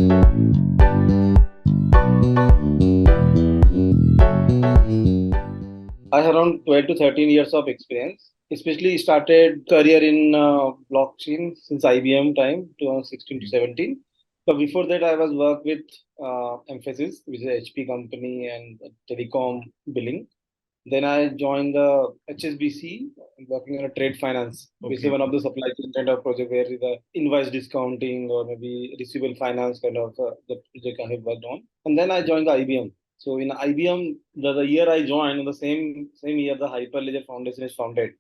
I have around 12 to 13 years of experience. Especially started career in blockchain since IBM time, 2016 to 17. But before that, I was worked with Emphasis, which is a HP company and telecom billing. Then I joined the HSBC, working on a trade finance, which is Okay. one of the supply chain kind of project where the invoice discounting or maybe receivable finance kind of the project I have worked on. And then I joined the IBM. So in IBM, the year I joined, in the same year, the Hyperledger Foundation is founded.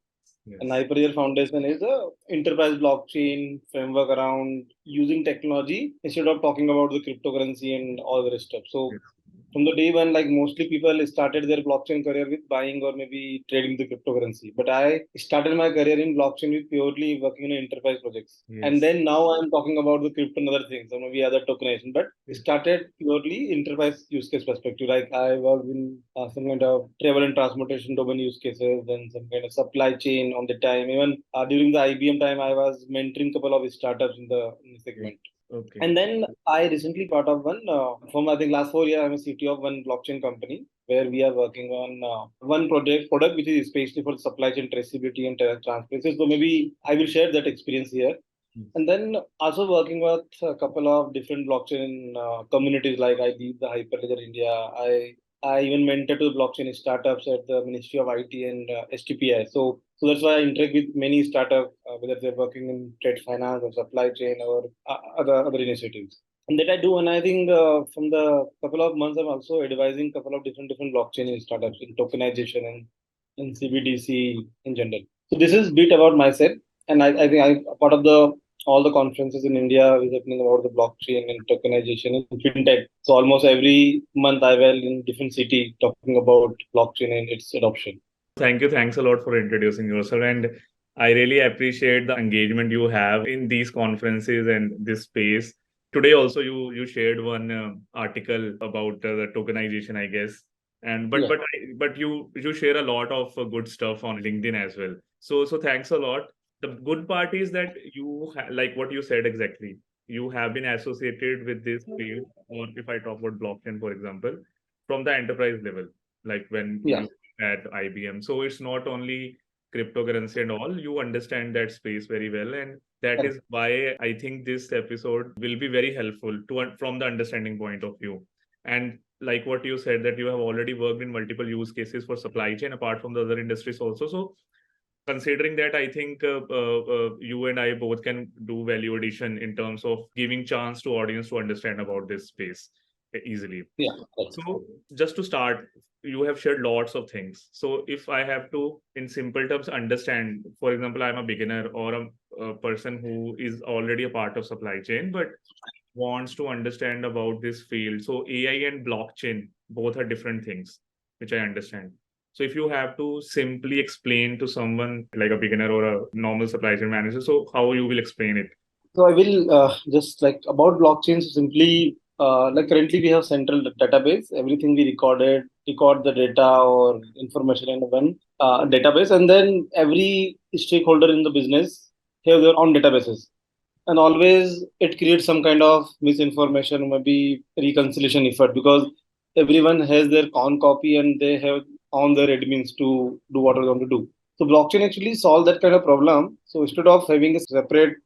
And Yes. Hyperledger Foundation is a enterprise blockchain framework around using technology instead of talking about the cryptocurrency and all the rest stuff. So Yes. from the day when like mostly people started their blockchain career with buying or maybe trading the cryptocurrency, but I started my career in blockchain with purely working in enterprise projects, and Yes. then now I'm talking about the crypto and other things or maybe other tokenization, but it Yes. started purely enterprise use case perspective. Like I worked in some kind of travel and transportation domain use cases, then some kind of supply chain on the time. Even during the IBM time, I was mentoring couple of startups in the Okay. segment. Okay. And then I recently part of one from I think last 4 years I'm a CTO of one blockchain company where we are working on one product which is especially for supply chain traceability and transparency. So maybe I will share that experience here. Yes. And then also working with a couple of different blockchain communities, like I lead the Hyperledger India. I even mentor to blockchain startups at the Ministry of IT and STPI. So that's why I interact with many startups, whether they're working in trade finance or supply chain or other initiatives. And that I do, and I think from the couple of months, I'm also advising couple of different blockchain startups in tokenization and in CBDC in general. So this is bit about myself, and I think I'm part of the all the conferences in India is happening about the blockchain and tokenization and fintech. So almost every month I will in different city talking about blockchain and its adoption. Thank you. Thanks a lot for introducing yourself. And I really appreciate the engagement you have in these conferences and this space. Today also you shared one article about the tokenization, I guess. And Yeah. but you share a lot of good stuff on LinkedIn as well. So thanks a lot. The good part is that like what you said exactly. You have been associated with this field, or if I talk about blockchain, for example, from the enterprise level, like when Yeah. you at IBM. So it's not only cryptocurrency and all, you understand that space very well. And that Correct. is why I think this episode will be very helpful from the understanding point of view. And like what you said, that you have already worked in multiple use cases for supply chain apart from the other industries also. So considering that, I think you and I both can do value addition in terms of giving chance to audience to understand about this space easily. Yeah. Correct. So just to start, you have shared lots of things. So if I have to, in simple terms, understand, for example, I'm a beginner or a person who is already a part of supply chain, but wants to understand about this field. So AI and blockchain both are different things, which I understand. So if you have to simply explain to someone like a beginner or a normal supply chain manager, so how you will explain it? So I will just like about blockchains simply like currently we have central database. Everything we record the data or information in one database, and then every stakeholder in the business have their own databases. And always it creates some kind of misinformation, maybe reconciliation effort because everyone has their own copy and they have on their admins to do what they want to do. So blockchain actually solve that kind of problem. So instead of having a separate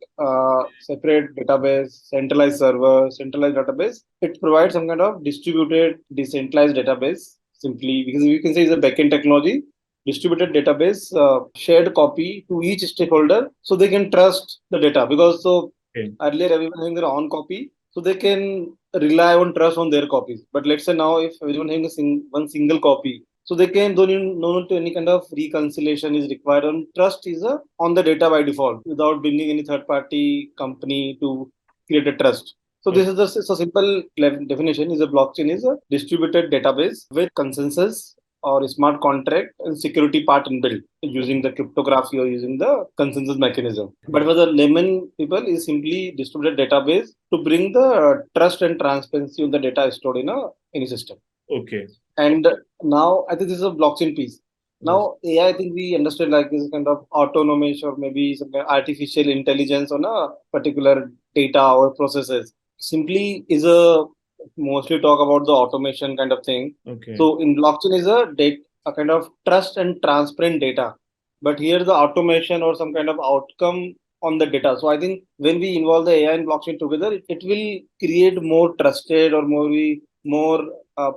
database, centralized server, centralized database, it provides some kind of distributed, decentralized database. Simply because we can say it's a backend technology, distributed database, shared copy to each stakeholder, so they can trust the data. Because so Okay. earlier everyone having their own copy, so they can rely on trust on their copies. But let's say now if everyone having one single copy, so they can don't need, no need to any kind of reconciliation is required. And trust is on the data by default without bringing any third party company to create a trust. So this Okay. is the so simple definition is a blockchain is a distributed database with consensus or a smart contract and security part inbuilt using the cryptography or using the consensus mechanism. But for the layman people is simply distributed database to bring the trust and transparency on the data stored in any system. Okay. And now I think this is a blockchain piece. Yes. Now AI, I think we understood like this kind of autonomous or maybe some kind of artificial intelligence on a particular data or processes. simply is a mostly talk about the automation kind of thing. Okay. So in blockchain is a kind of trust and transparent data, but here the automation or some kind of outcome on the data. So I think when we involve the AI and blockchain together, it will create more trusted or more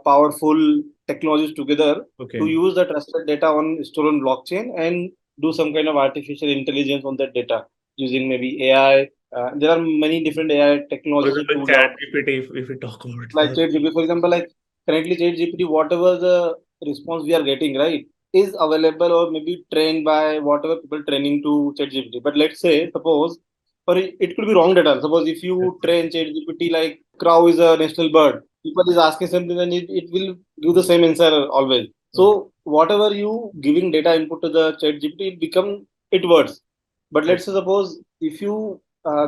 powerful technologies together Okay. to use the trusted data on stored on blockchain and do some kind of artificial intelligence on that data using maybe AI. There are many different AI For technologies example, tools chat out, GPT, if we talk about like that. ChatGPT, for example, like currently ChatGPT, whatever the response we are getting, right, is available or maybe trained by whatever people training to ChatGPT. But let's say, suppose, or it could be wrong data. Suppose if you train ChatGPT like crow is a national bird, people is asking something and it will give the same answer always. Okay. So whatever you giving data input to the ChatGPT, it become it words. But let's say suppose if you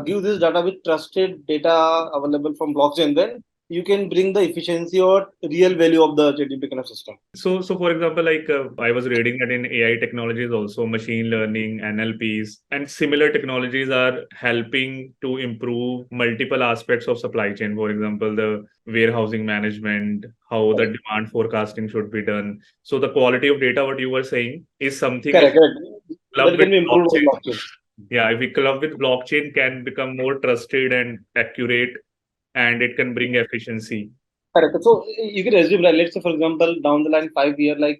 give this data with trusted data available from blockchain, then you can bring the efficiency or real value of the ChatGPT kind of system. So for example, like I was reading that in AI technologies also, machine learning, NLPs, and similar technologies are helping to improve multiple aspects of supply chain. For example, the warehousing management, how the Correct, demand forecasting should be done. So the quality of data, what you were saying, is something if correct, correct. club That with can be improved on blockchain. blockchain. Yeah, if we club with blockchain, can become more trusted and accurate, and it can bring efficiency. Correct. So you can assume that, let's say, for example, down the line, 5 year, like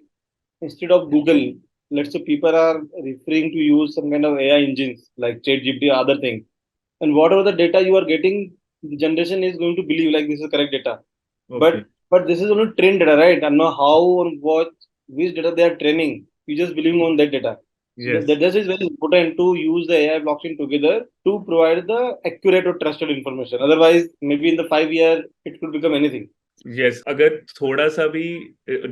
instead of Google, let's say people are referring to use some kind of AI engines like ChatGPT or other things. And whatever the data you are getting, the generation is going to believe like this is correct data. Okay. But this is only trained data, right? I know how or what which data they are training. You just believing on that data. So Yes. that is very important to use the AI blockchain together to provide the accurate or trusted information. Otherwise, maybe in the 5 year it could become anything. Yes अगर थोड़ा सा भी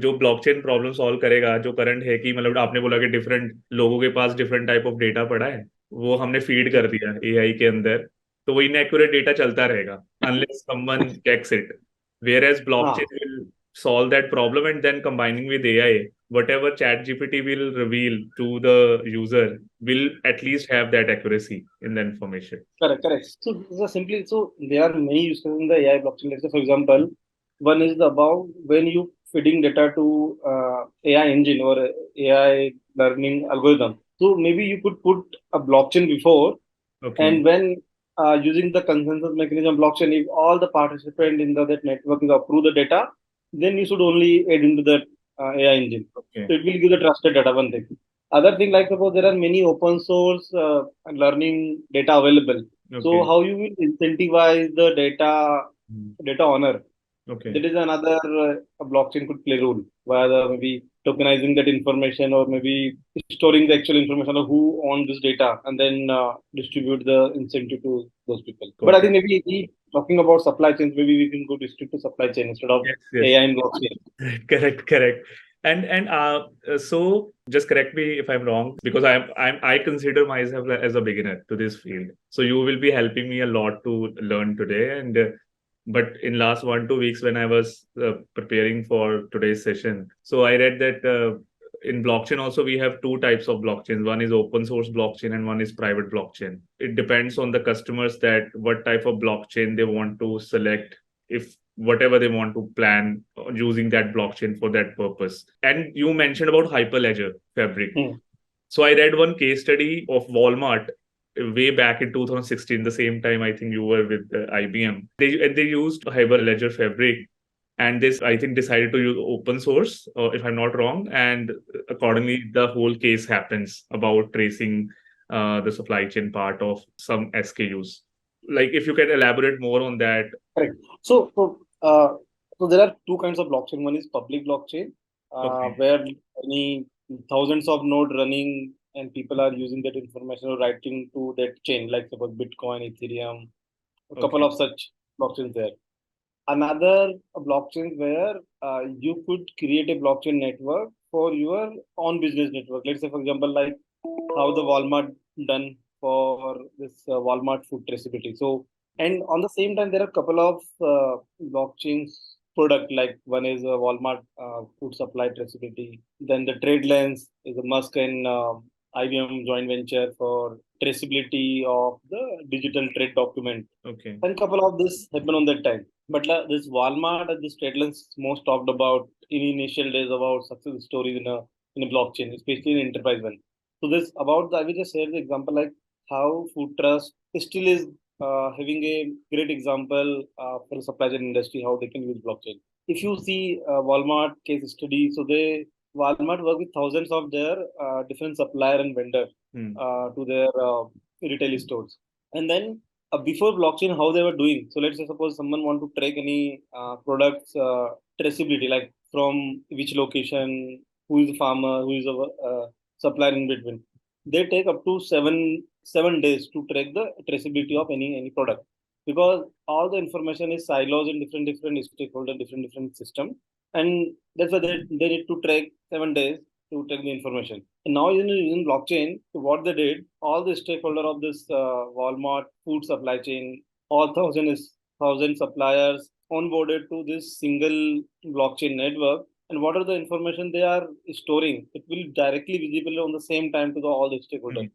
जो blockchain problem solve करेगा जो current है कि मतलब आपने बोला कि डिफरेंट लोगों के पास डिफरेंट टाइप ऑफ डेटा पड़ा है वो हमने फीड कर दिया एआई के अंदर तो वो इनएक्यूरेट डेटा चलता रहेगा unless someone checks it whereas Ah, blockchain will solve that problem and then combining with AI, whatever chat GPT will reveal to the user will at least have that accuracy in the information. correct, correct. So there are many uses in the AI blockchain. Let's say, for example, one is about when you feeding data to AI engine or AI learning algorithm. So maybe you could put a blockchain before. Okay. And when using the consensus mechanism blockchain, if all the participants in that network is approve the data, then you should only add into that AI engine. Okay. So it will give the trusted data, one thing. Other thing, like suppose there are many open source learning data available. So Okay. how you will incentivize the Hmm. data owner, Okay. that is another a blockchain could play role, whether maybe tokenizing that information or maybe storing the actual information of who owns this data and then distribute the incentive to those people. But I Got it. think maybe we talking about supply chains, maybe we can go district to supply chain instead of Yes, yes. AI and blockchain. Correct, correct. And so just correct me if I'm wrong, because I consider myself as a beginner to this field. So you will be helping me a lot to learn today. And but in last 1 2 weeks when I was preparing for today's session, so I read that in blockchain also we have two types of blockchains. One is open source blockchain and one is private blockchain. It depends on the customers that what type of blockchain they want to select, if whatever they want to plan using that blockchain for that purpose. And you mentioned about Hyperledger Fabric. Hmm. So I read one case study of Walmart way back in 2016, the same time I think you were with IBM. They used Hyperledger Fabric, and this I think decided to use open source, if I'm not wrong. And accordingly, the whole case happens about tracing the supply chain part of some SKUs. Like if you can elaborate more on that. Correct. So there are two kinds of blockchain. One is public blockchain, Okay. where many thousands of node running and people are using that information or writing to that chain, like suppose Bitcoin, Ethereum, a couple Okay. of such blockchains there. Another blockchain where you could create a blockchain network for your own business network. Let's say, for example, like how the Walmart done for this Walmart food traceability. So, and on the same time, there are a couple of blockchains product, like one is Walmart food supply traceability. Then the trade lens is a Musk and IBM joint venture for traceability of the digital trade document. Okay. And couple of this happened on that time. But this Walmart and this Tradelands most talked about in initial days about success stories in a blockchain, especially in enterprise one. So this about the, I will just share the example like how food trust still is having a great example for the supply chain industry how they can use blockchain. If you see Walmart case study, so they Walmart work with thousands of their different supplier and vendor to their retail stores, and then before blockchain how they were doing. So let's say suppose someone want to track any products traceability like from which location, who is the farmer, who is the supplier in between. They take up to seven days to track the traceability of any product, because all the information is silos in different stakeholder, different system, and that's why they need to track 7 days to take the information. And now in blockchain, what they did, all the stakeholder of this Walmart food supply chain, all thousand suppliers onboarded to this single blockchain network. And what are the information they are storing? It will directly visible on the same time to all the stakeholders.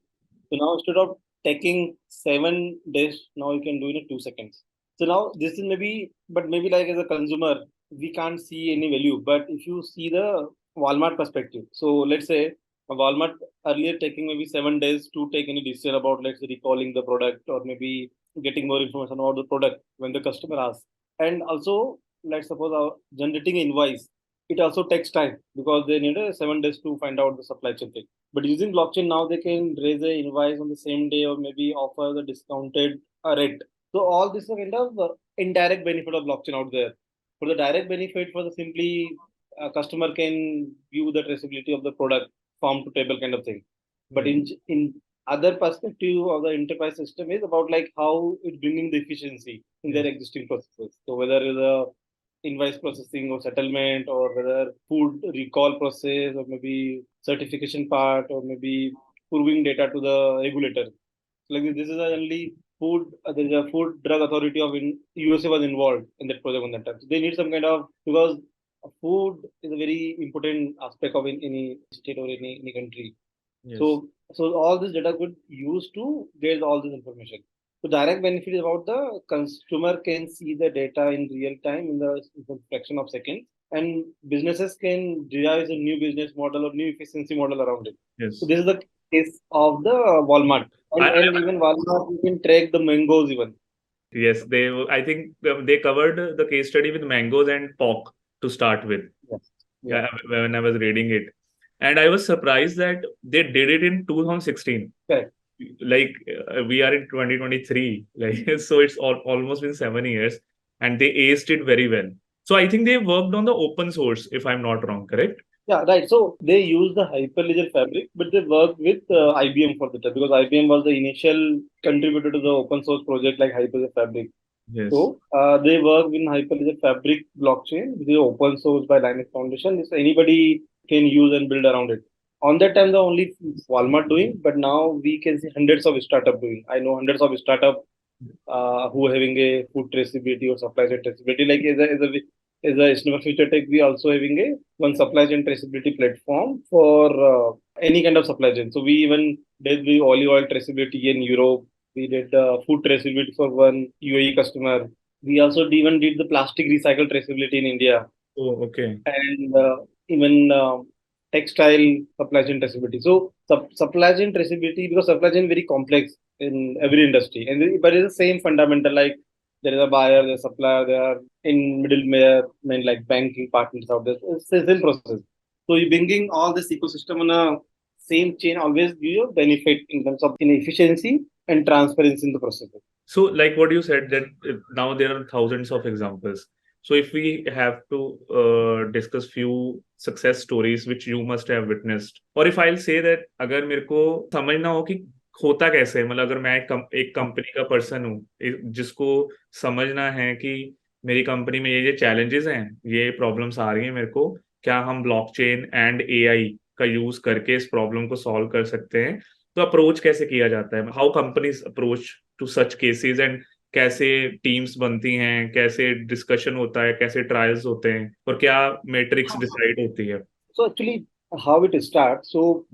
So now instead of taking 7 days, now you can do in 2 seconds. So now this is maybe like as a consumer, we can't see any value. But if you see the Walmart perspective, so let's say a Walmart earlier taking maybe 7 days to take any decision about let's say recalling the product or maybe getting more information about the product when the customer asks. And also let's suppose generating invoice, it also takes time because they need 7 days to find out the supply chain thing. But using blockchain now, they can raise an invoice on the same day or maybe offer the discounted rate. So all this is a kind of indirect benefit of blockchain out there. For the direct benefit, for the simply customer can view the traceability of the product farm to table kind of thing. But in other perspective of the enterprise system is about like how it's bringing the efficiency in their existing processes. So whether it's a invoice processing or settlement or whether food recall process or maybe certification part or maybe proving data to the regulator. Like this is the only food, there is a food drug authority of USA was involved in that project on that time. So they need some kind of, because food is a very important aspect of in any state or any country. Yes. So all this data could use to get all this information. So direct benefit is about the consumer can see the data in real time in the fraction of seconds, and businesses can devise a new business model or new efficiency model around it. Yes. So this is the case of the Walmart, and even Walmart you can track the mangoes even. Yes, I think they covered the case study with mangoes and pork to start with. Yes. Yeah. When I was reading it, and I was surprised that they did it in 2016. Correct. Like we are in 2023, like so it's almost been 7 years, and they aced it very well. So I think they worked on the open source, if I'm not wrong, correct? Yeah, right. So they use the Hyperledger Fabric, but they work with IBM for the time because IBM was the initial contributor to the open source project like Hyperledger Fabric. Yes. So they work in Hyperledger Fabric blockchain, which is open source by Linux Foundation. This anybody can use and build around it. On that time, the only Walmart doing, but now we can see hundreds of startup doing. I know hundreds of startup who are having a food traceability or supply chain traceability. Like as a Snowball Future Tech, we also having a one supply chain traceability platform for any kind of supply chain. So we even did the olive oil traceability in Europe. We did food traceability for one UAE customer. We also even did the plastic recycle traceability in India. Oh, okay. And even textile supply chain traceability. So supply chain traceability, because supply chain very complex in every industry, and but it's the same fundamental. Like there is a buyer, there's a supplier, there are in middleman like banking partners out there. It's the same process. So you bringing all this ecosystem on a same chain always give you a benefit in terms of in efficiency and transparency in the process. So, like what you said, that now there are thousands of examples. So, if we have to discuss few success stories which you must have witnessed, or if I'll say that अगर मेरे को समझना हो कि होता कैसे है, मतलब अगर मैं एक कंपनी का पर्सन हूँ जिसको समझना है कि मेरी कंपनी में ये चैलेंजेस हैं, ये प्रॉब्लम्स आ रही हैं मेरे को, क्या हम ब्लॉकचेन एंड एआई का यूज करके इस प्रॉब्लम को सॉल्व कर सकते हैं, तो अप्रोच कैसे किया जाता है, how companies approach to such cases, and कैसे टीम्स बनती हैं, कैसे डिस्कशन होता है, कैसे ट्रायल्स होते हैं, और क्या मैट्रिक्स डिसाइड होती है? So actually, how it starts. So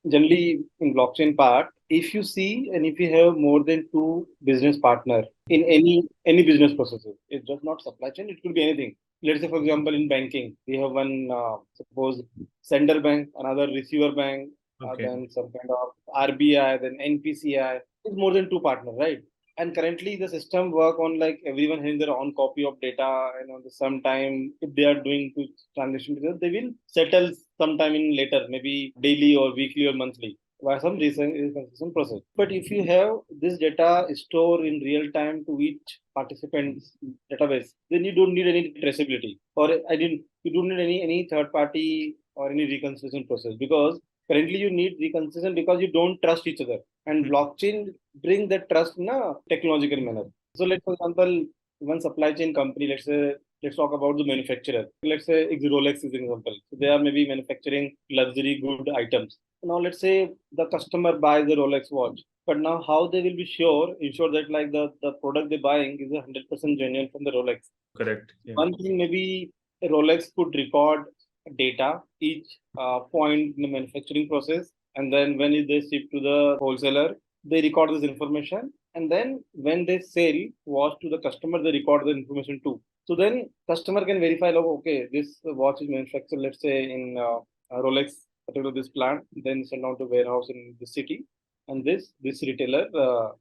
generally in blockchain part, if you see and if you have more than two business partner in any business processes, it's just not supply chain, it could be anything. Let's say, for example, in banking, we have one suppose sender bank, another receiver bank, Okay. then some kind of RBI, then NPCI. It's more than two partners, right? And currently the system work on like everyone having their own copy of data, and on the sometime if they are doing to transaction business, they will settle sometime in later, maybe daily or weekly or monthly by some recent process. But if you have this data stored in real time to each participant's database, then you don't need any traceability, or I didn't you don't need any third party or any reconciliation process, because currently you need reconciliation because you don't trust each other, and blockchain bring that trust in a technological manner. So let's, for example, one supply chain company, let's talk about the manufacturer. Let's say Rolex is an example. So they are maybe manufacturing luxury good items. Now let's say the customer buys the Rolex watch. But now how they will be ensure that like the product they're buying is 100% genuine from the Rolex. Correct. Yeah. One thing maybe Rolex could record data each point in the manufacturing process, and then when they ship to the wholesaler, they record this information, and then when they sell watch to the customer, they record the information too. So then customer can verify, like, okay, this watch is manufactured, let's say in Rolex, particular this plant, then sent out to warehouse in the city, and this retailer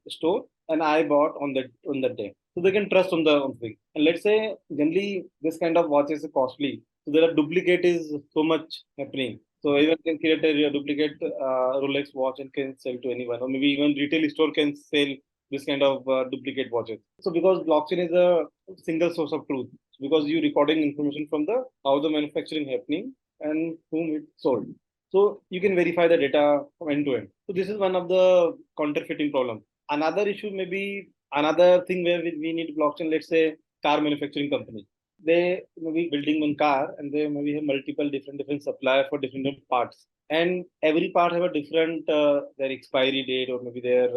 store, and I bought on that day. So they can trust on thing. And let's say generally this kind of watch is costly. So there are duplicate is so much happening. So even can create a duplicate Rolex watch and can sell to anyone, or maybe even retail store can sell this kind of duplicate watches. So because blockchain is a single source of truth, because you recording information from the how the manufacturing happening and whom it sold. So you can verify the data from end to end. So this is one of the counterfeiting problem. Another issue may be another thing where we need blockchain. Let's say car manufacturing company. They may be building one car and they maybe have multiple different supplier for different parts. And every part have a different their expiry date, or maybe their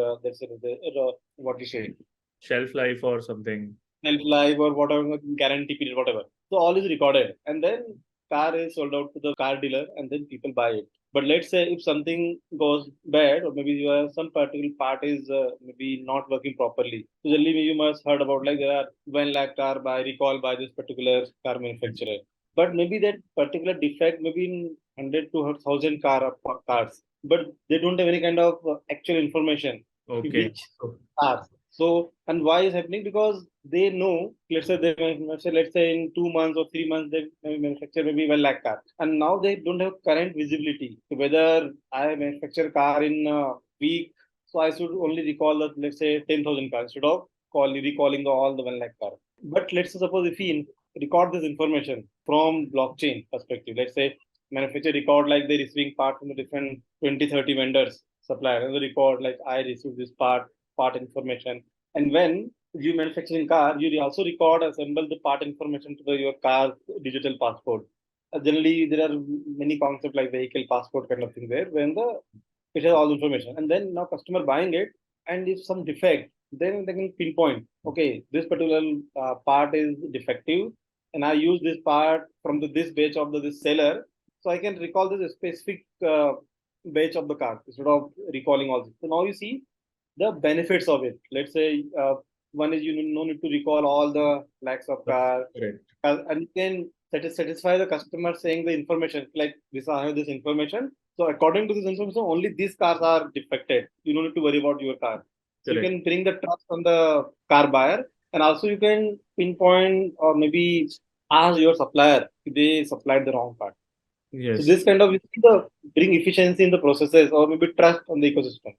what you say, Shelf life or something. shelf life or whatever, guarantee period, whatever. So all is recorded, and then car is sold out to the car dealer, and then people buy it. But let's say if something goes bad, or maybe you have some particular part is maybe not working properly. So generally you must heard about like there are 1 lakh car by recall by this particular car manufacturer. But maybe that particular defect maybe in 100 to 1,000 cars, but they don't have any kind of actual information Okay. which cars. So, and why is happening? Because they know, let's say in 2 months or 3 months, they maybe manufacture maybe 1 lakh cars. And now they don't have current visibility. So whether I manufacture car in a week, so I should only recall that, let's say 10,000 cars instead of recalling all the 1 lakh cars. But let's suppose if we record this information from blockchain perspective, let's say manufacturer record like they receiving part from the different 20, 30 vendors, supplier, and they record like I received this part information. And when you manufacturing car, you also record, assemble the part information to your car digital passport. Generally, there are many concepts like vehicle passport kind of thing there, when it has all the information. And then now customer buying it, and if some defect, then they can pinpoint, okay, this particular part is defective, and I use this part from this batch of this seller, so I can recall this specific batch of the car instead of recalling all this. So now you see the benefits of it. Let's say one is you no need to recall all the lakhs of cars, Correct. and you can satisfy the customer saying the information like this. I have this information. So according to this information, only these cars are defected. You don't need to worry about your car. So you Correct. can bring the trust on the car buyer, and also you can pinpoint or maybe ask your supplier if they supplied the wrong part. So Yes. this kind of the bring efficiency in the processes, or maybe trust on the ecosystem.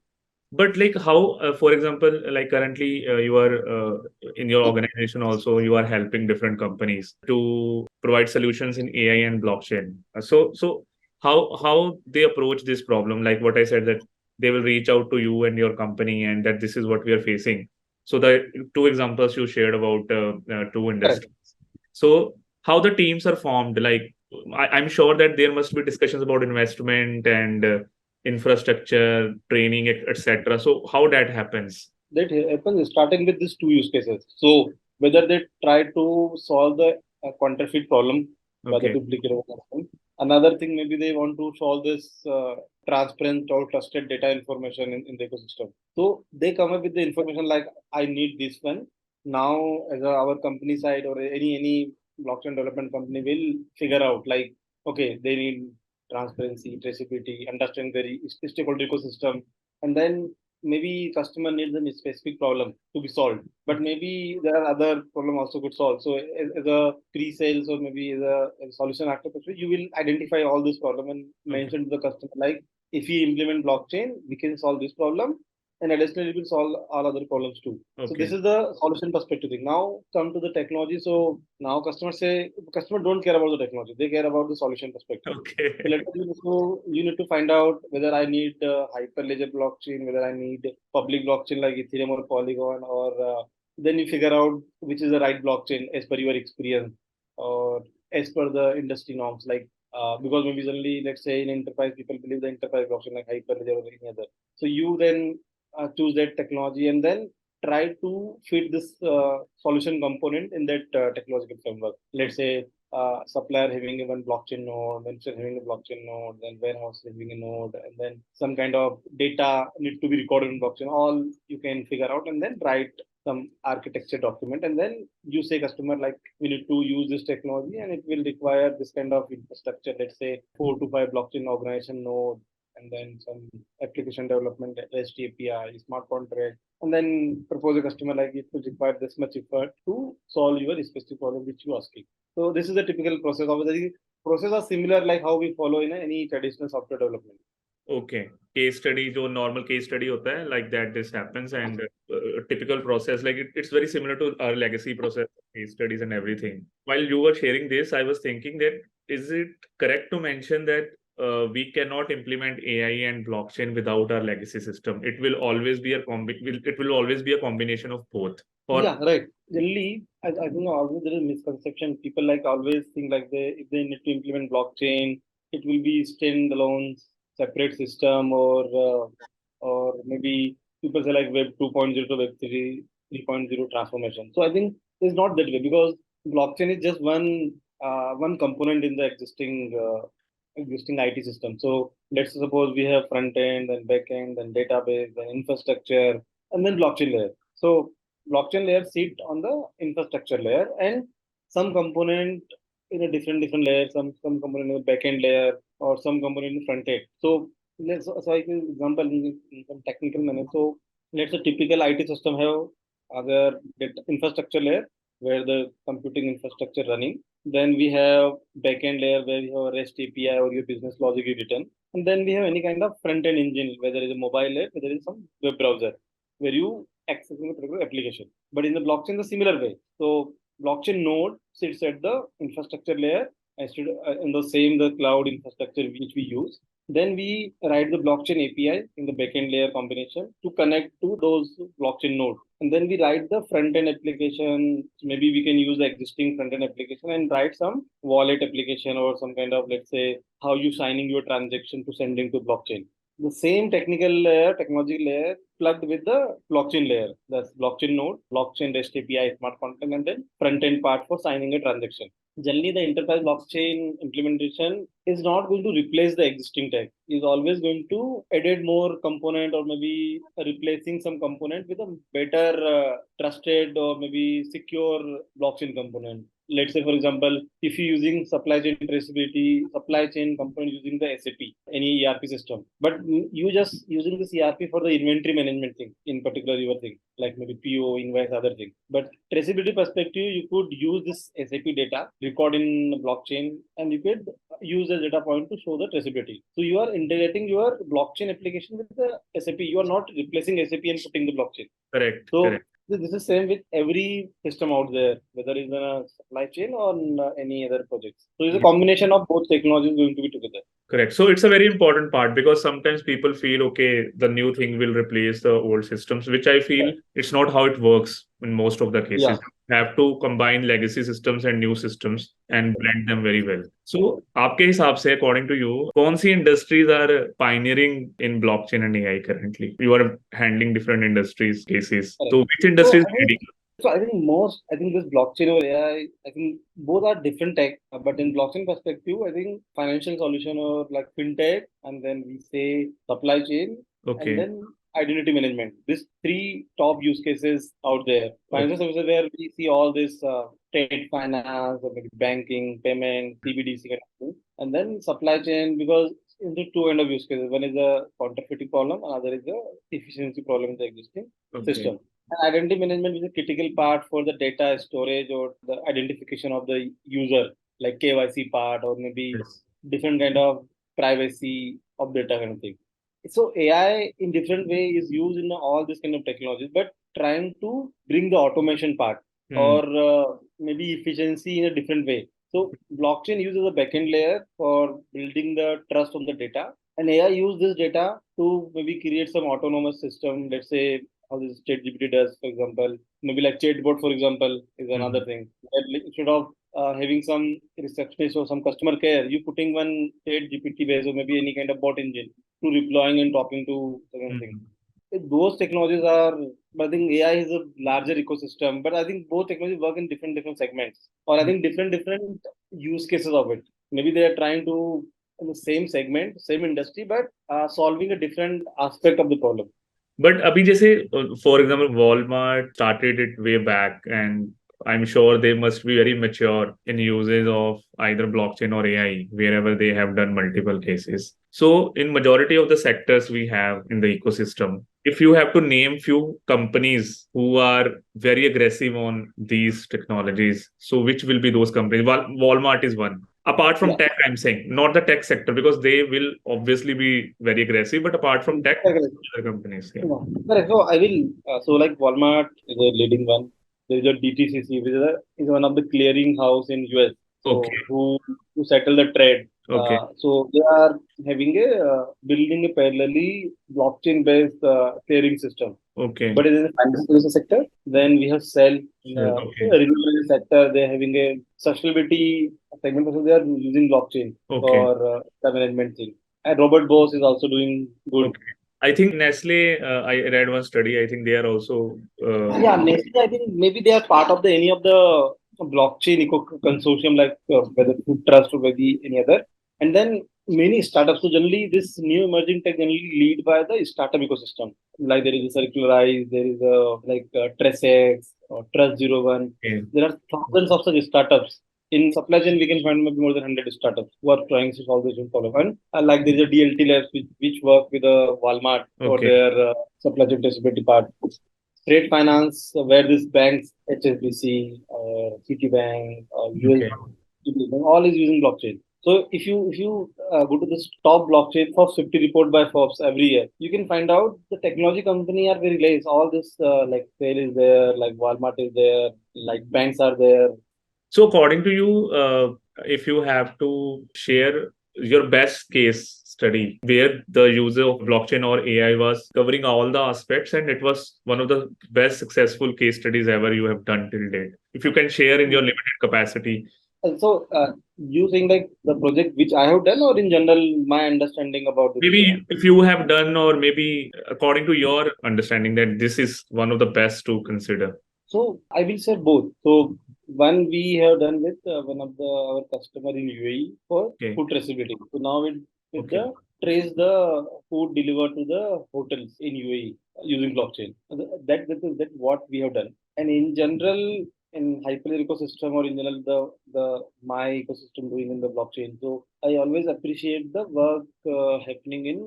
But like how, for example, like currently you are in your organization also, you are helping different companies to provide solutions in AI and blockchain. So how they approach this problem? Like what I said, that they will reach out to you and your company, and that this is what we are facing. So the two examples you shared about two Correct. industries. So how the teams are formed? Like I'm sure that there must be discussions about investment and infrastructure, training, etc. So how that happens? That happens starting with these two use cases. So whether they try to solve the counterfeit problem by the Okay. duplicate of something, Another thing, maybe they want to solve this transparent or trusted data information in the ecosystem. So they come up with the information like, I need this one. Now, as our company side or any blockchain development company will figure out like, okay, they need transparency, traceability, understand their stakeholder ecosystem, and then maybe customer needs a specific problem to be solved, but maybe there are other problem also could solve. So as a pre-sales or maybe as a solution architect, you will identify all this problem and Okay. mention to the customer like, if we implement blockchain, we can solve this problem, and additionally, it will solve all other problems too. So this Okay. is the solution perspective thing. Now come to the technology. So now customers say, customer don't care about the technology; they care about the solution perspective. So Okay. let me so you need to find out whether I need hyperledger blockchain, whether I need public blockchain like Ethereum or Polygon, or then you figure out which is the right blockchain as per your experience or as per the industry norms. Like because maybe suddenly, let's say in enterprise, people believe the enterprise blockchain like hyperledger or any other. So you then choose that technology and then try to fit this solution component in that technological framework. Let's say supplier having a one blockchain node, vendor having a blockchain node, then warehouse having a node, and then some kind of data need to be recorded in blockchain. All you can figure out and then write some architecture document, and then you say customer like, we need to use this technology and it will require this kind of infrastructure. Let's say 4 to 5 blockchain organization node, and then some application development, REST API, smart contract, and then propose a customer like, it will require this much effort to solve your specific problem which you are asking. So this is a typical process. Obviously, process are similar like how we follow in any traditional software development. Okay. Case study, जो normal case study होता है, like that this happens, and typical process, like it's very similar to our legacy process, case studies and everything. While you were sharing this, I was thinking that, is it correct to mention that we cannot implement AI and blockchain without our legacy system? It will always be it will always be a combination of both. Or Yeah, right. Generally, I think always there is misconception. People like always think like they, if they need to implement blockchain, it will be standalone, separate system, or maybe people say like Web 2.0 to Web 3.0 transformation. So I think it's not that way, because blockchain is just one component in the existing IT system. So let's suppose we have front end and back end and database and infrastructure and then blockchain layer. So blockchain layer sit on the infrastructure layer, and some component in a different layer, some component in the backend layer, or some component in the front end. So I can example in some technical manner. So let's a typical IT system have other infrastructure layer where the computing infrastructure running. Then we have backend layer where you have REST API or your business logic is written. And then we have any kind of front end engine, whether it's a mobile app, whether it's some web browser, where you accessing a particular application. But in the blockchain, the similar way. So blockchain node sits at the infrastructure layer, instead in the same the cloud infrastructure which we use. Then we write the blockchain API in the backend layer combination to connect to those blockchain nodes. And then we write the front end application. Maybe we can use the existing front end application and write some wallet application or some kind of, let's say, how you signing your transaction to sending to blockchain. The same technical layer, technology layer plugged with the blockchain layer. That's blockchain node, blockchain REST API, smart contract, and then front end part for signing a transaction. Generally, the enterprise blockchain implementation is not going to replace the existing tech. Is always going to add more component, or maybe replacing some component with a better trusted or maybe secure blockchain component. Let's say, for example, if you're using supply chain traceability, supply chain component using the SAP, any ERP system, but you just using this ERP for the inventory management thing, in particular your thing, like maybe PO, invoice, other thing. But traceability perspective, you could use this SAP data, record in blockchain, and you could use the data point to show the traceability. So you are integrating your blockchain application with the SAP. You are not replacing SAP and putting the blockchain. correct, So correct. this is same with every system out there, whether it's in a supply chain or in, any other projects. So it's a combination of both technologies going to be together. Correct. So it's a very important part, because sometimes people feel, okay, the new thing will replace the old systems, which I feel Right. it's not how it works in most of the Yeah. cases. You have to combine legacy systems and new systems and blend them very well. So, आपके हिसाब से, according to you, कौन सी industries are pioneering in blockchain and AI currently? You are handling different industries cases. Correct. So which So industry is I think leading? So I think this blockchain or AI, I think both are different tech, but in blockchain perspective, I think financial solution or like fintech, and then we say supply chain, and Okay. then identity management. These three top use cases out there. Okay. Financial services where we see all this trade finance or maybe banking, payment, CBDC kind of thing. And then supply chain because into two end of use cases. One is a counterfeiting problem, another is a efficiency problem in the existing Okay. system. And identity management is a critical part for the data storage or the identification of the user, like KYC part or maybe Yes. different kind of privacy of data kind of thing. So AI in different way is used in all this kind of technologies, but trying to bring the automation part Hmm. or maybe efficiency in a different way. So blockchain uses a backend layer for building the trust on the data, and AI use this data to maybe create some autonomous system. Let's say how this ChatGPT does, for example. Maybe like chatbot, for example, is Hmm. another thing. That instead of having some receptionist or some customer care, you putting one ChatGPT base or maybe any kind of bot engine to replying and talking to certain thing. Hmm. Those technologies are, I think AI is a larger ecosystem, but I think both technologies work in different segments, or I think different use cases of it. Maybe they are trying to in the same segment, same industry, but solving a different aspect of the problem. But abhi jaise, for example, Walmart started it way back, and I'm sure they must be very mature in uses of either blockchain or AI wherever they have done multiple cases. So, in majority of the sectors we have in the ecosystem, if you have to name few companies who are very aggressive on these technologies, so which will be those companies? Walmart is one. Apart from Yeah. tech, I'm saying not the tech sector because they will obviously be very aggressive. But apart from tech, Correct. other companies, yeah. No, correct. So I will. So like Walmart is a leading one. There is a DTCC, which is one of the clearing house in US. So Okay. who settle the trade. Okay. So they are having a building a parallelly blockchain based clearing system. Okay. But in the financial services sector, then we have Cell in Sure. the Okay. renewable sector. They're having a sustainability segment. Also, they are using blockchain Okay. for the management thing. And Robert Bose is also doing good. Okay. I think Nestle, I read one study. I think they are also. Yeah, Nestle, I think maybe they are part of the any of the blockchain eco consortium, like whether Food Trust or maybe any other. And then many startups. So generally, this new emerging tech generally lead by the startup ecosystem. Like there is a Circularize, there is a like TrustX or Trust 01. Okay. There are thousands of such startups. In supply chain, we can find maybe more than 100 startups who are trying to solve this problem. And like there is a DLT Labs which work with Walmart for Okay. their supply chain traceability part. Trade finance, where these banks, HSBC, Citibank, Okay. US, all is using blockchain. So if you go to this top blockchain Forbes 50 report by Forbes every year, you can find out the technology company are very less. All this like Sale is there, like Walmart is there, like banks are there. So, according to you, if you have to share your best case study where the use of blockchain or AI was covering all the aspects, and it was one of the best successful case studies ever you have done till date, if you can share in your limited capacity. And so you think like the project which I have done, or in general my understanding about this thing. Maybe if you have done, or maybe according to your understanding, that this is one of the best to consider. So I will say both. So one we have done with one of the our customer in UAE for Okay. food traceability. So now with Okay. the trace the food delivered to the hotels in UAE using blockchain. That what we have done. And in general, in Hyperledger ecosystem or in general the my ecosystem doing in the blockchain. So I always appreciate the work happening in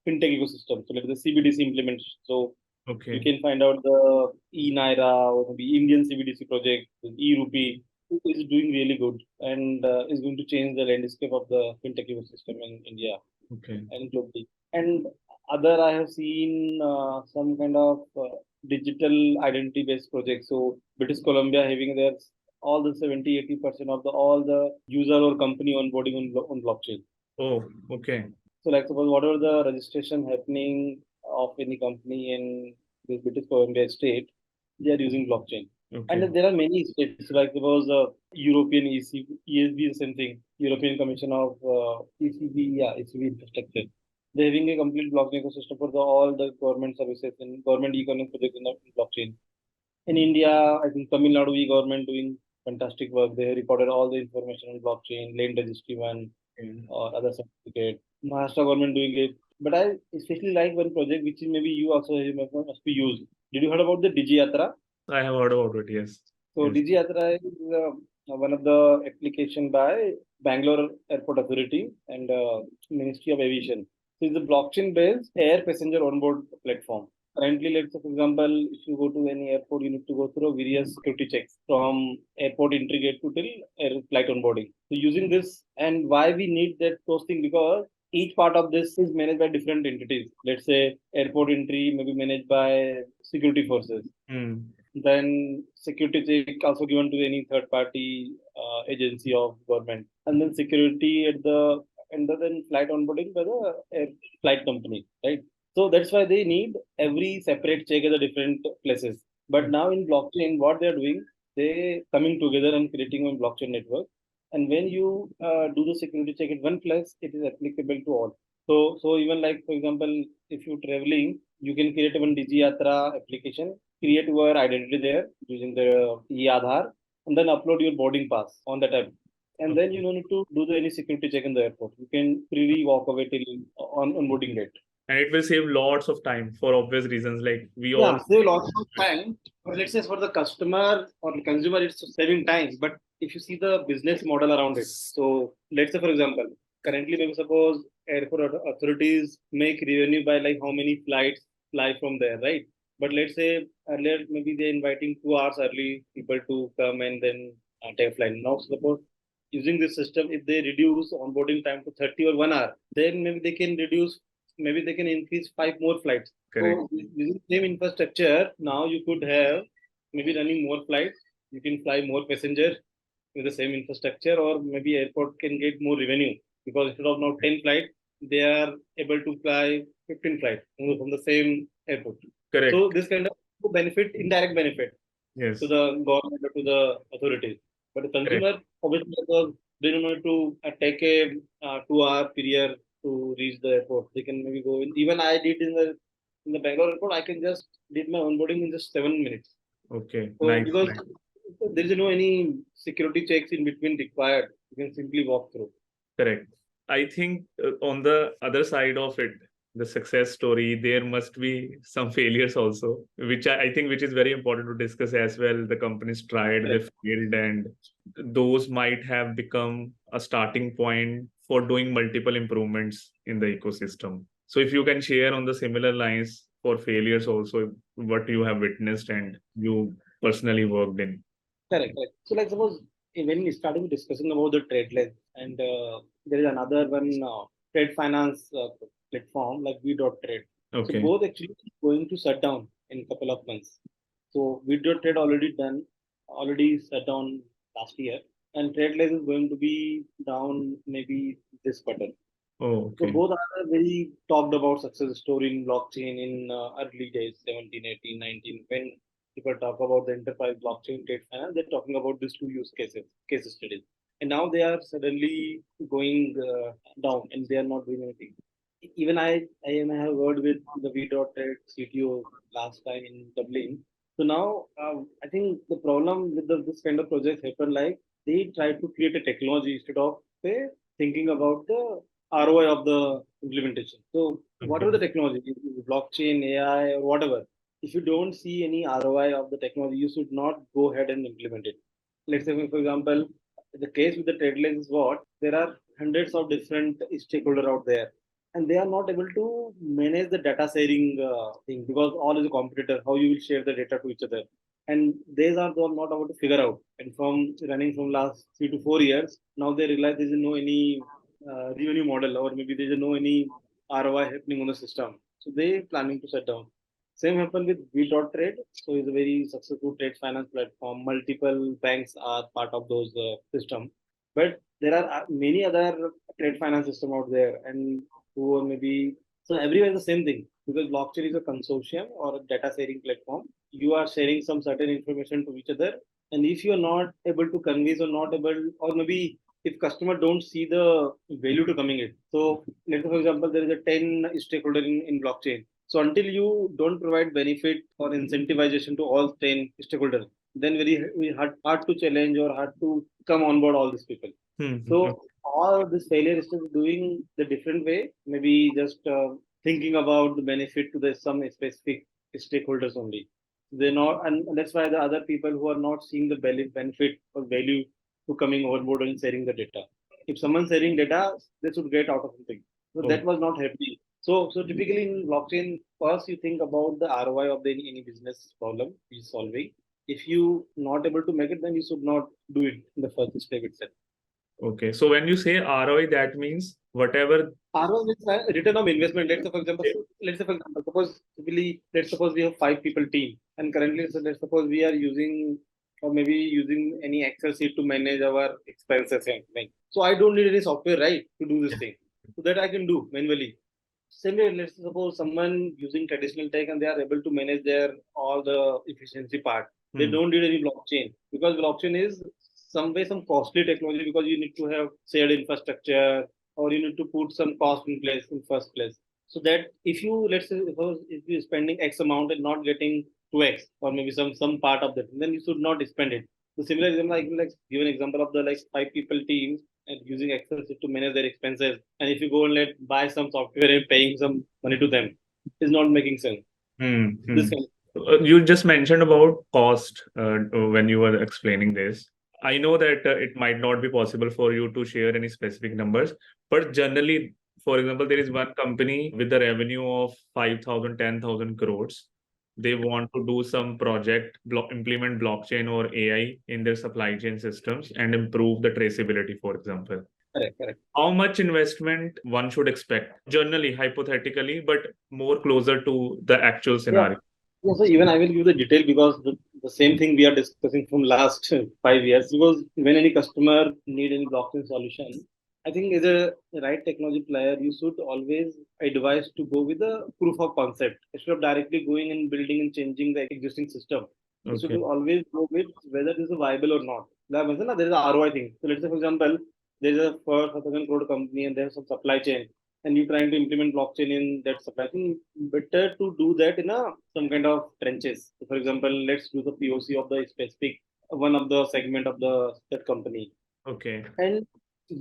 fintech ecosystem. So like the CBDC implementation. So you Okay. can find out the e-Naira or maybe Indian CBDC project with e-Rupee is doing really good and is going to change the landscape of the fintech ecosystem in India Okay. and globally. And other, I have seen some kind of digital identity based projects. So British Columbia having their all the 70-80% of the all the user or company onboarding on blockchain. Oh, okay. So, like, suppose whatever the registration happening of any company in this British Columbia state, they are using blockchain. And Okay. then there are many states, like suppose European ESB is the same thing, European Commission of ECB, yeah, ECB infrastructure. They're having a complete blockchain ecosystem for all the government services and government e-governance projects in the blockchain. In India, I think Tamil Nadu government doing fantastic work. They recorded all the information on blockchain, land registry one, or other certificate. Maharashtra government doing it. But I especially like one project which is maybe you also must be used. Did you heard about the Digi Yatra? I have heard about it, yes. So Yes. Digi Yatra is one of the application by Bangalore Airport Authority and Ministry of Aviation. So it's a blockchain-based air passenger onboard platform. Currently, let's say, for example, if you go to any airport, you need to go through various security checks from airport entry gate to till air flight onboarding. So using this, and why we need that those things, because each part of this is managed by different entities. Let's say airport entry may be managed by security forces. Then security check also given to any third party agency of government, and then security at the and then flight onboarding by the flight company, right? So that's why they need every separate check at the different places. But now in blockchain, what they're doing, they coming together and creating one blockchain network. And when you do the security check at one place, it is applicable to all. So even like for example, if you're traveling, you can create one DigiYatra application, create your identity there using the e-Aadhaar, and then upload your boarding pass on that app. And then you don't need to do any security check in the airport. You can freely walk away till on boarding date. And it will save lots of time for obvious reasons. Like we Yeah, all save lots of time. But let's say for the customer or the consumer, it's saving time. But if you see the business model around it, so let's say for example, currently maybe suppose airport authorities make revenue by like how many flights fly from there, right? But let's say earlier maybe they're inviting 2 hours early people to come and then take a flight. Now suppose using this system, if they reduce onboarding time to 30 or 1 hour, then maybe they can increase 5 more flights. correct. So using same infrastructure, now you could have maybe running more flights. You can fly more passengers with the same infrastructure, or maybe airport can get more revenue because instead of now 10 flights, they are able to fly 15 flights from the same airport. Correct. So this kind of benefit, indirect benefit Yes. to the government or to the authorities. But the consumer, obviously, because they don't need to take a 2 hour period to reach the airport. They can maybe go in. Even I did in the Bangalore airport, I can just did my onboarding in just 7 minutes. Okay. So Nice. because Nice. there is no any security checks in between required, you can simply walk through. Correct. I think on the other side of it, the success story, there must be some failures also, which I think which is very important to discuss as well. The companies tried, they failed, and those might have become a starting point for doing multiple improvements in the ecosystem. So if you can share on the similar lines for failures also, what you have witnessed and you personally worked in. Correct. So like suppose when we started discussing about the trade lens, and there is another one trade finance platform like V.Trade. Okay. So both actually going to shut down in a couple of months. So V.Trade already shut down last year, and trade lens is going to be down maybe this quarter. Oh, So okay. both are very talked about success story in blockchain in early days, 17, 18, 19. When people talk about the enterprise blockchain trade finance, they're talking about these two case studies. And now they are suddenly going down and they are not doing anything. Even I have word with the V.Trade CTO last time in Dublin. So now I think the problem with this kind of projects happen like they try to create a technology instead of say, thinking about the ROI of the implementation. So whatever the technology, blockchain, AI, or whatever, if you don't see any ROI of the technology, you should not go ahead and implement it. Let's say, for example, the case with the trade lines is what there are hundreds of different stakeholders out there, and they are not able to manage the data sharing thing because all is a competitor. How you will share the data to each other, and these are they are not able to figure out. And from running from last 3 to 4 years, now they realize there is no any revenue model, or maybe there is no any ROI happening on the system. So they planning to shut down. Same happened with V.Trade. So it's a very successful trade finance platform. Multiple banks are part of those system. But there are many other trade finance system out there, and who are maybe so everywhere the same thing because blockchain is a consortium or a data sharing platform. You are sharing some certain information to each other, and if you are not able to convince or not able, or maybe if customer don't see the value to coming in. So let's say for example there is a 10 stakeholder in blockchain. So until you don't provide benefit or incentivization to all 10 stakeholders, then very hard to challenge or hard to come on board all these people. So all this failure is just doing the different way, maybe just thinking about the benefit to the some specific stakeholders only. They're not, and that's why the other people who are not seeing the benefit or value to coming on board and sharing the data. If someone's sharing data, they should get out of something. So that was not happening. So typically in blockchain, first you think about the ROI of any business problem you're solving. If you not able to make it, then you should not do it in the first step itself. Okay. So when you say ROI, that means whatever. ROI is return on investment. Let's say for example, let's suppose we have 5 people team, and currently let's suppose we are using or maybe using any Excel sheet to manage our expenses and things. So I don't need any software, right, to do this thing. So that I can do manually. Same way, let's suppose someone using traditional tech and they are able to manage their all the efficiency part. They don't need any blockchain because blockchain is some costly technology because you need to have shared infrastructure or you need to put some cost in place in first place. So that if you let's say suppose if you're spending X amount and not getting 2X or maybe some part of that, then you should not spend it. So similar example, I can like give an example of the like 5 people teams and using Excel sheet to manage their expenses. And if you go and let buy some software and paying some money to them, is not making sense. This kind You just mentioned about cost when you were explaining this. I know that it might not be possible for you to share any specific numbers, but generally, for example, there is one company with the revenue of 5,000, 10,000 crores. They want to do some project, implement blockchain or AI in their supply chain systems and improve the traceability, for example. correct. How much investment one should expect? Generally, hypothetically, but more closer to the actual Yeah. scenario. Yeah, so even I will give the detail because the same thing we are discussing from last 5 years. Because when any customer need any blockchain solution, I think as a right technology player, you should always advise to go with the proof of concept instead of directly going and building and changing the existing system. You should Okay. always go with whether this is viable or not. There is a ROI thing. So let's say, for example, there is a first 1,000 crore company and there's some supply chain and you're trying to implement blockchain in that supply chain, better to do that in a some kind of trenches. So for example, let's do the POC of the specific one of the segment of the that company, Okay. and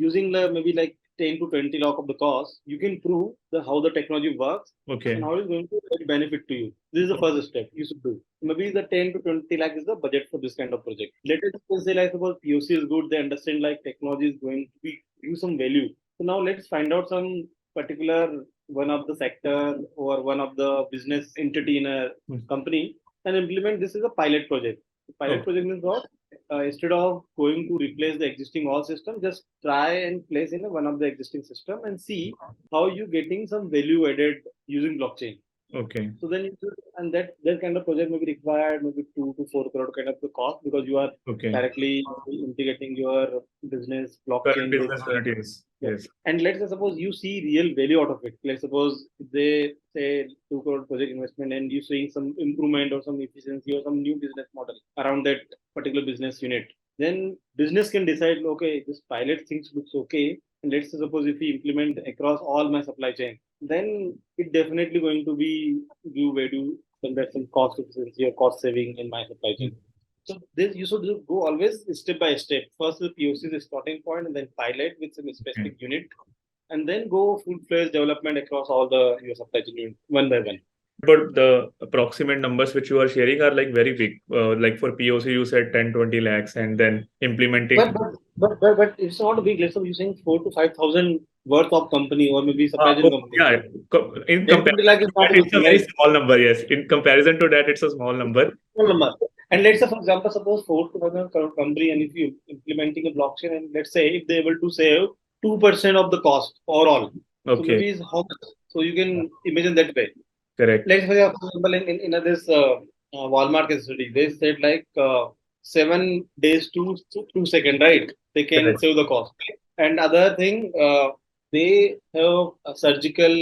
using maybe like 10 to 20 lakh of the cost, you can prove how the technology works Okay. and how it's going to add benefit to you. This is the first step you should do. Maybe the 10 to 20 lakh is the budget for this kind of project. Let us say like suppose POC is good, they understand like technology is going to be give some value. So now let's find out some particular one of the sector or one of the business entity in a company and implement this as a pilot project. The pilot project means what? Instead of going to replace the existing all system, just try and place in one of the existing system and see how you getting some value added using blockchain. Okay. So then, and that kind of project may be required maybe 2 to 4 crore kind of the cost because you are directly integrating your business blockchain with unit, yes. And let's say suppose you see real value out of it. Let's suppose they say 2 crore project investment and you seeing some improvement or some efficiency or some new business model around that particular business unit. Then business can decide, okay, this pilot things looks okay. And let's say suppose if we implement across all my supply chain, then it definitely going to be give value some cost efficiency or cost saving in my supply chain. So this you should go always step by step. First the POC is the starting point, and then pilot with some specific unit, and then go full-fledged development across all the your supply chain unit one by one. But the approximate numbers which you are sharing are like very big. Like for POC, you said 10, 20 lakhs, and then implementing. But it's not a big. Let's say you're saying 4 to 5 thousand worth of company or maybe supply chain company. Yeah, in 10, 20 lakh is not it's a big, very right? small number. Yes, in comparison to that, it's a small number. Small number. And let's say, for example, suppose 4 to 5 thousand company, and if you implementing a blockchain, and let's say if they're able to save 2% of the cost overall, so maybe is how much? So you can imagine that way. Correct. Like for example, in this Walmart case study, they said like 7 days to 2 seconds, right? They can save the cost. And other thing, they have a surgical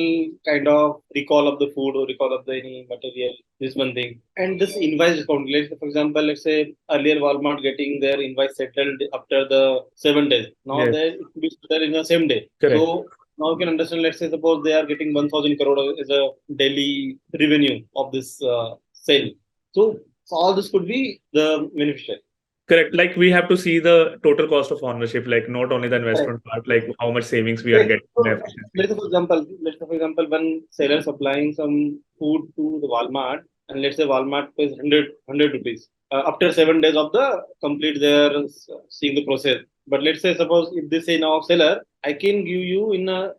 kind of recall of the food or recall of the any material. This one thing. And this invoice discount. Let's say, for example, let's say earlier Walmart getting their invoice settled after the 7 days. Now they it could be settled in the same day. So Now you can understand, let's say, suppose they are getting 1,000 crore as a daily revenue of this sale. So all this could be the beneficiary. Correct. Like we have to see the total cost of ownership, like not only the Correct. investment part, like how much savings we are Correct. getting in So the efficiency. let's say for example, when seller supplying some food to the Walmart, and let's say Walmart pays 100 rupees after 7 days of the complete their seeing the process. But let's say suppose if they say now seller, I can give you in a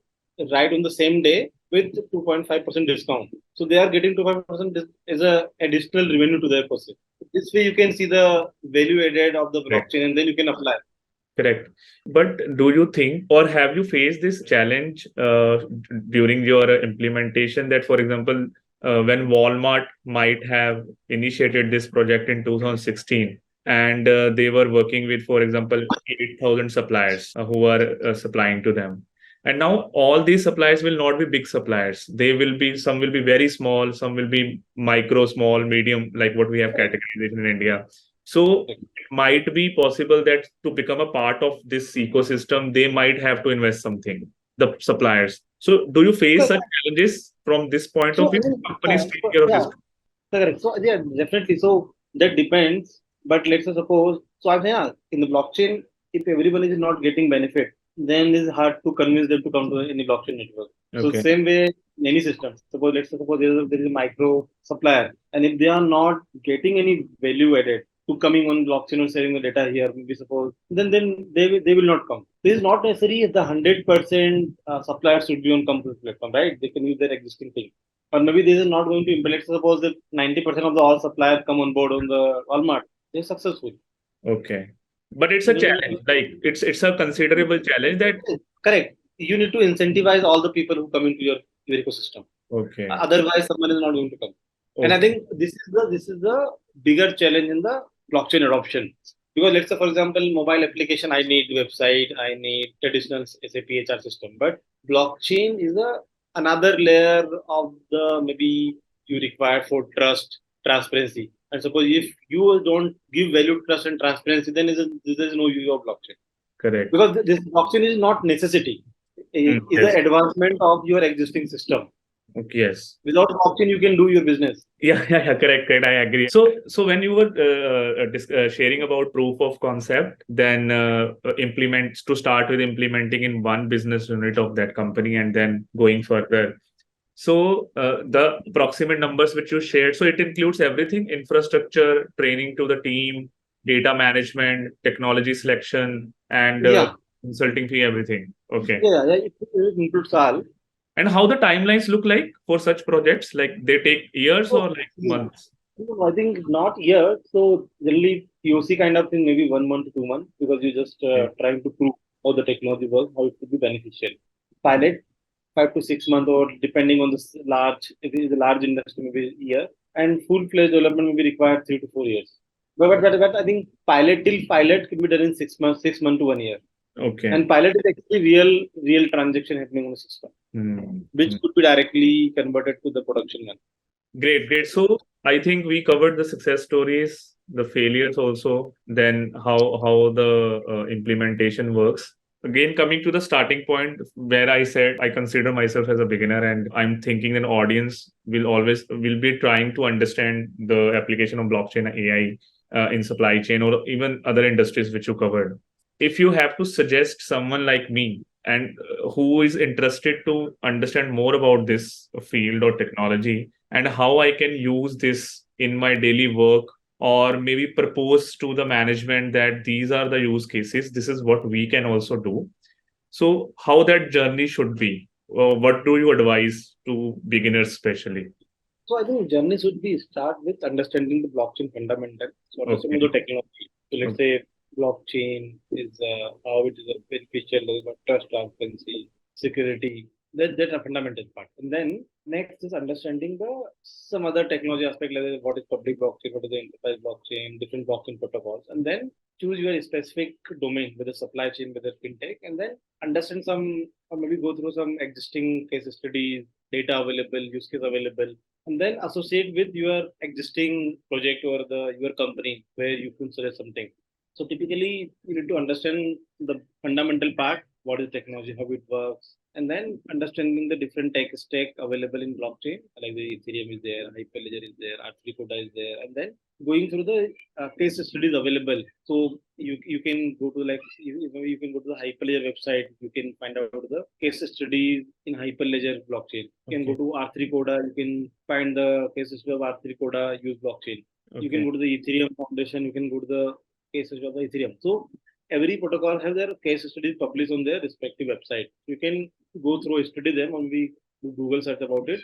right on the same day with 2.5% discount. So they are getting 2.5% as a additional revenue to their process. This way you can see the value added of the Correct. blockchain, and then you can apply. Correct. But do you think, or have you faced this challenge during your implementation that, for example, when Walmart might have initiated this project in 2016 and they were working with, for example, 8,000 suppliers who are supplying to them. And now all these suppliers will not be big suppliers. They will be, some will be very small, some will be micro, small, medium, like what we have categorization in India. So might be possible that to become a part of this ecosystem, they might have to invest something, the suppliers. So, do you face So, such challenges from this point of so view? I mean, Companies take care of yeah, this. correct. So yeah, definitely. So that depends. But let's say suppose. So I'm saying in the blockchain, if everyone is not getting benefit, then it's hard to convince them to come to any blockchain network. So Okay. same way in any system. Suppose let's say suppose there is a micro supplier, and if they are not getting any value added to coming on blockchain or sharing the data here, maybe suppose, then they will not come. This is not necessary the 100% suppliers should be on computer platform, right? They can use their existing thing. Or maybe this is not going to implement. Let's suppose if 90% of the all suppliers come on board on the Walmart, they're successful. Okay. But it's a You know, challenge. Like it's a considerable challenge that correct. You need to incentivize all the people who come into your ecosystem. okay. Otherwise, someone is not going to come. And I Okay. think this is the bigger challenge in the blockchain adoption. Because let's say, for example, mobile application, I need website, I need traditional SAP HR system. But blockchain is a another layer of the maybe you require for trust, transparency. And suppose if you don't give value, trust, and transparency, then there is no use of blockchain. Correct. Because this blockchain is not necessity; is Yes. an advancement of your existing system. Okay. Yes. Without blockchain, you can do your business. Yeah, correct, correct. I agree. So when you were sharing about proof of concept, then implement to start with implementing in one business unit of that company and then going further. So the approximate numbers which you shared, so it includes everything: infrastructure, training to the team, data management, technology selection, and Yeah, consulting fee, everything. Okay. yeah. It includes all. And how the timelines look like for such projects? Like they take years So, or like yeah. months? No, I think not yet. So generally POC kind of thing, maybe 1 month to 2 months, because you just Okay. trying to prove how the technology works, how it could be beneficial. Pilot 5 to 6 months, or depending on the large, if it is a large industry, maybe a year, and full fledged development may be required 3 to 4 years. But I think pilot can be done in 6 months, 6 months to 1 year. Okay. And pilot is actually real transaction happening on the system, Hmm. which Hmm. could be directly converted to the production one. Great, great. So I think we covered the success stories, the failures also, then how the implementation works. Again, coming to the starting point where I said I consider myself as a beginner, and I'm thinking an audience will be trying to understand the application of blockchain and AI in supply chain or even other industries which you covered. If you have to suggest someone like me and who is interested to understand more about this field or technology and how I can use this in my daily work, or maybe propose to the management that these are the use cases, this is what we can also do. So, how that journey should be? What do you advise to beginners, especially? So I think journey should be start with understanding the blockchain fundamentals, so understanding the Okay. technology. So let's say blockchain is how it is a beneficial, trust, transparency, security. That's a fundamental part. And then next is understanding the some other technology aspect, like what is public blockchain, what is the enterprise blockchain, different blockchain protocols, and then choose your specific domain, whether supply chain, whether fintech, and then understand some or maybe go through some existing case studies, data available, use case available, and then associate with your existing project or your company where you could suggest something. So typically, you need to understand the fundamental part, what is technology, how it works, and then understanding the different tech stack available in blockchain, like the Ethereum is there, Hyperledger is there, R3 Coda is there, and then going through the case studies available. So you can go to like you can go to the Hyperledger website. You can find out the case studies in Hyperledger blockchain. You can go to R3 Coda. You can find the case study of R3 Coda use blockchain. You can go to the Ethereum Foundation. You can go to the case study of the Ethereum. So every protocol has their case studies published on their respective website. You can go through, study them, and we do Google search about it.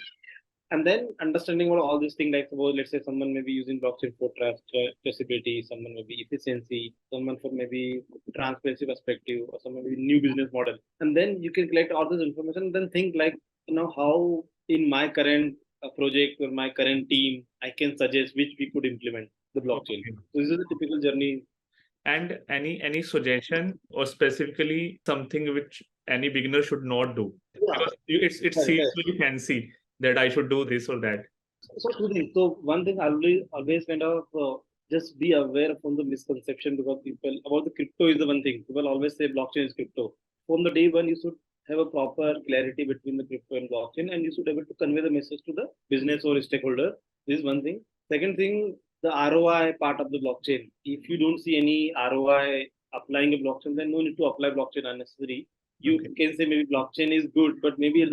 And then understanding about all these things, like suppose, let's say someone may be using blockchain for traceability, someone may be efficiency, someone for maybe transparency perspective, or someone maybe new business model. And then you can collect all this information and then think like, how in my current project or my current team, I can suggest which we could implement the blockchain. So this is a typical journey. And any suggestion or specifically something which any beginner should not do? Because it seems very fancy that I should do this or that. So two things. So one thing, I always kind of just be aware from the misconception, because people about the crypto is the one thing. People always say blockchain is crypto. From the day one, you should have a proper clarity between the crypto and blockchain, and you should be able to convey the message to the business or stakeholder. This is one thing. Second thing, the ROI part of the blockchain. If you don't see any ROI applying a blockchain, then no need to apply blockchain unnecessary. You can say maybe blockchain is good, but maybe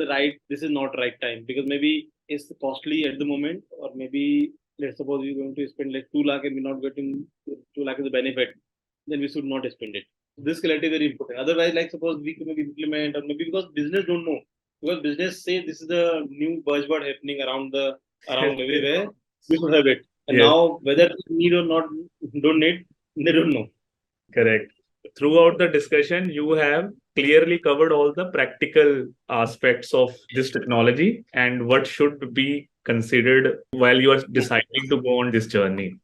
this is not right time, because maybe it's costly at the moment, or maybe let's suppose you're going to spend like 2 lakh and we're not getting 2 lakh as a benefit, then we should not spend it. This clarity is very important. Otherwise, like suppose we can maybe implement, or maybe because business don't know, because business say this is the new buzzword happening around everywhere, we should have it. And now whether they need or not, don't need, they don't know. Correct. Throughout the discussion, you have clearly covered all the practical aspects of this technology and what should be considered while you are deciding to go on this journey.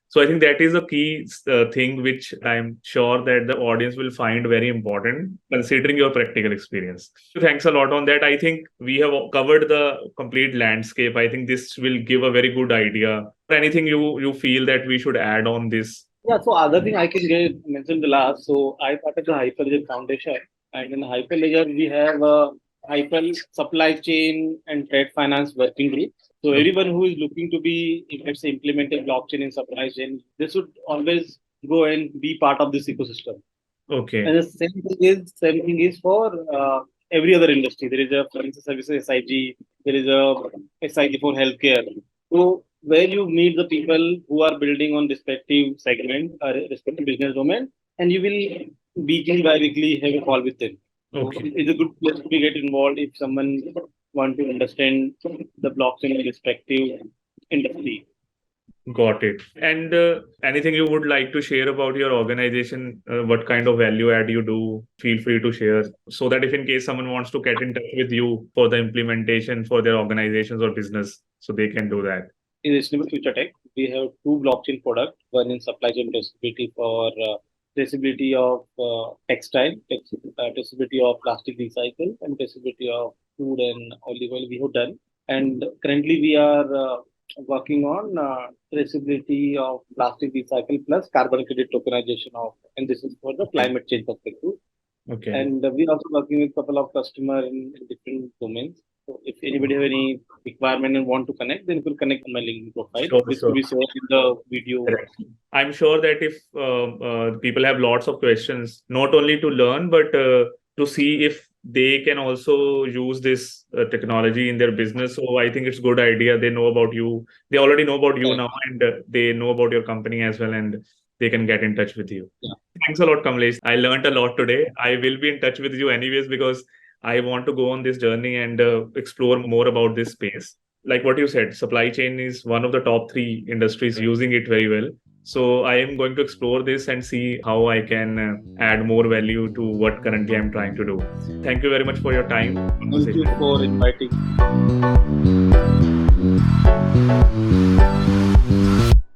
So I think that is a key thing which I'm sure that the audience will find very important, considering your practical experience. So thanks a lot on that. I think we have covered the complete landscape. I think this will give a very good idea. Anything you feel that we should add on this? Yeah, so other thing I can mention the last. So I part of the Hyperledger Foundation, and in Hyperledger we have a Hyper Supply Chain and Trade Finance Working Group. So everyone who is looking to be, let's say, implementing blockchain in supply chain, they should always go and be part of this ecosystem. Okay. And the same thing is for every other industry. There is a financial services SIG, there is a SIG for healthcare. So where you meet the people who are building on respective segment, respective business domain, and you will weekly, bi-weekly have a call with them. Okay. It's a good place to get involved if someone want to understand the blockchain in respective industry. Got it. And anything you would like to share about your organization, what kind of value add you do, feel free to share, so that if in case someone wants to get in touch with you for the implementation for their organizations or business, so they can do that. In Reasonable Future Tech, we have 2 blockchain products, one in supply chain traceability for traceability of textile, traceability of plastic recycle, and traceability of food and olive oil we have done. And currently we are working on traceability of plastic recycle plus carbon credit tokenization of, and this is for the climate change perspective. Okay. And we're also working with a couple of customers in different domains. So if anybody have any requirement and want to connect, then you will connect on my LinkedIn profile. This will be shared in the video. Correct. I'm sure that if people have lots of questions, not only to learn, but to see if they can also use this technology in their business. So I think it's a good idea. They know about you. They already know about you now, and they know about your company as well, and they can get in touch with you. Yeah. Thanks a lot, Kamlesh. I learned a lot today. I will be in touch with you anyways, because I want to go on this journey and explore more about this space. Like what you said, supply chain is one of the top 3 industries using it very well. So I am going to explore this and see how I can add more value to what currently I'm trying to do. Thank you very much for your time. Thank you for inviting.